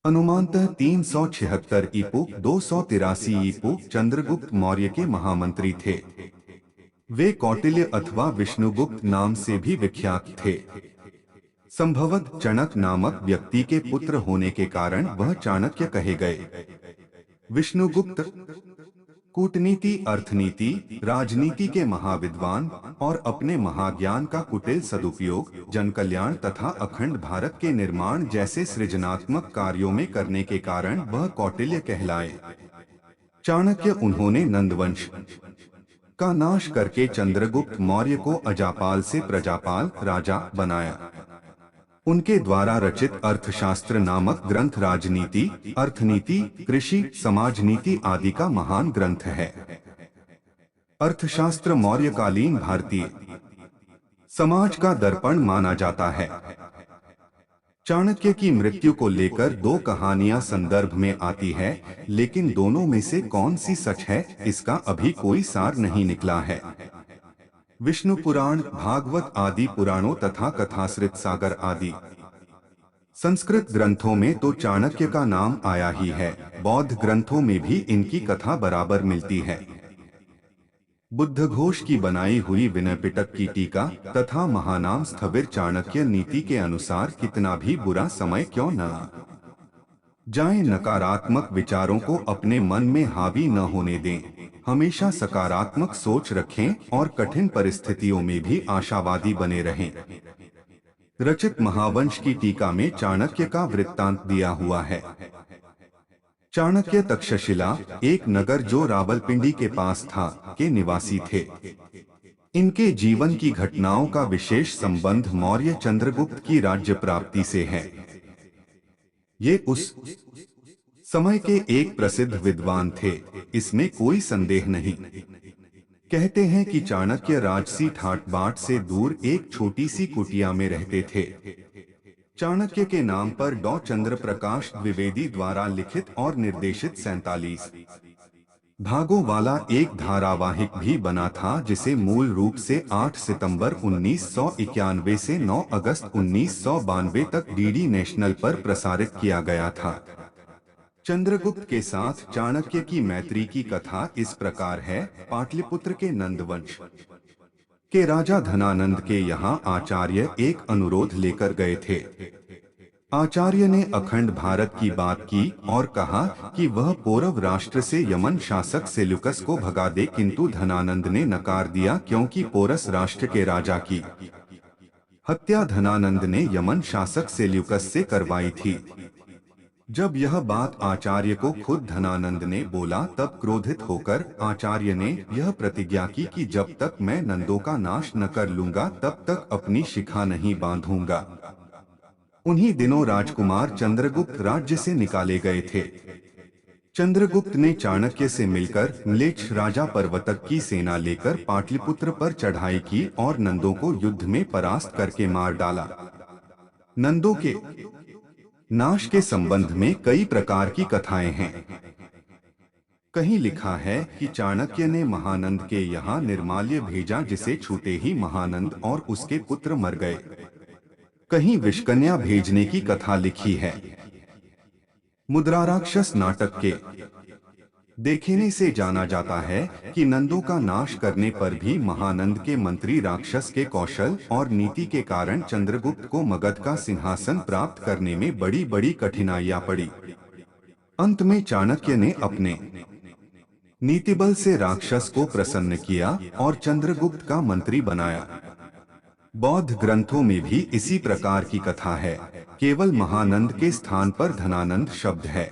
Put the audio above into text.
अनुमानतः 376 ईपू 283 ईपू चंद्रगुप्त मौर्य के महामंत्री थे। वे कौटिल्य अथवा विष्णुगुप्त नाम से भी विख्यात थे। संभवतः चणक नामक व्यक्ति के पुत्र होने के कारण वह चाणक्य कहे गए। विष्णुगुप्त कूटनीति, अर्थनीति, राजनीति के महाविद्वान और अपने महाज्ञान का कुटिल सदुपयोग जनकल्याण तथा अखंड भारत के निर्माण जैसे सृजनात्मक कार्यों में करने के कारण वह कौटिल्य कहलाए। चाणक्य उन्होंने नंदवंश का नाश करके चंद्रगुप्त मौर्य को अजापाल से प्रजापाल राजा बनाया। उनके द्वारा रचित अर्थशास्त्र नामक ग्रंथ राजनीति, अर्थनीति, कृषि, समाजनीति आदि का महान ग्रंथ है। अर्थशास्त्र मौर्यकालीन भारतीय समाज का दर्पण माना जाता है। चाणक्य की मृत्यु को लेकर दो कहानियां संदर्भ में आती है, लेकिन दोनों में से कौन सी सच है, इसका अभी कोई सार नहीं निकला है। विष्णु पुराण, भागवत आदि पुराणों तथा कथाश्रित सागर आदि संस्कृत ग्रंथों में तो चाणक्य का नाम आया ही है। बौद्ध ग्रंथों में भी इनकी कथा बराबर मिलती है। बुद्धघोष की बनाई हुई विनय पिटक की टीका तथा महानाम स्थविर चाणक्य नीति के अनुसार कितना भी बुरा समय क्यों न जाए, नकारात्मक विचारों को अपने मन में हावी न होने दें। हमेशा सकारात्मक सोच रखें और कठिन परिस्थितियों में भी आशावादी बने रहें। रचित महावंश की टीका में चाणक्य का वृत्तांत दिया हुआ है। चाणक्य तक्षशिला, एक नगर जो रावलपिंडी के पास था, के निवासी थे। इनके जीवन की घटनाओं का विशेष संबंध मौर्य चंद्रगुप्त की राज्य प्राप्ति से है। ये उस समय के एक प्रसिद्ध विद्वान थे, इसमें कोई संदेह नहीं। कहते हैं कि चाणक्य राजसी ठाट बाट से दूर एक छोटी सी कुटिया में रहते थे। चाणक्य के नाम पर डॉ चंद्र प्रकाश द्विवेदी द्वारा लिखित और निर्देशित 47 भागों वाला एक धारावाहिक भी बना था, जिसे मूल रूप से 8 सितंबर 1991 से 9 अगस्त 1992 तक डीडी नेशनल पर प्रसारित किया गया था। चंद्रगुप्त के साथ चाणक्य की मैत्री की कथा इस प्रकार है। पाटलिपुत्र के नंदवंश के राजा धनानंद के यहाँ आचार्य एक अनुरोध लेकर गए थे। आचार्य ने अखंड भारत की बात की और कहा कि वह पौरव राष्ट्र से यमन शासक सेल्यूकस को भगा दे, किंतु धनानंद ने नकार दिया, क्योंकि पोरस राष्ट्र के राजा की हत्या धनानंद ने यमन शासक सेल्यूकस से करवाई थी। जब यह बात आचार्य को खुद धनानंद ने बोला, तब क्रोधित होकर आचार्य ने यह प्रतिज्ञा की कि जब तक मैं नंदों का नाश न कर लूंगा, तब तक अपनी शिखा नहीं बांधूंगा। उन्हीं दिनों राजकुमार चंद्रगुप्त राज्य से निकाले गए थे। चंद्रगुप्त ने चाणक्य से मिलकर म्लेच्छ राजा परवतक की सेना लेकर पाटलिपुत्र पर चढ़ाई की और नंदों को युद्ध में परास्त करके मार डाला। नंदों के नाश के संबंध में कई प्रकार की कथाएं हैं। कहीं लिखा है कि चाणक्य ने महानंद के यहाँ निर्माल्य भेजा, जिसे छूते ही महानंद और उसके पुत्र मर गए। कहीं विषकन्या भेजने की कथा लिखी है। मुद्राराक्षस नाटक के देखने से जाना जाता है कि नंदों का नाश करने पर भी महानंद के मंत्री राक्षस के कौशल और नीति के कारण चंद्रगुप्त को मगध का सिंहासन प्राप्त करने में बड़ी बड़ी कठिनाइयां पड़ी। अंत में चाणक्य ने अपने नीतिबल से राक्षस को प्रसन्न किया और चंद्रगुप्त का मंत्री बनाया। बौद्ध ग्रंथों में भी इसी प्रकार की कथा है, केवल महानंद के स्थान पर धनानंद शब्द है।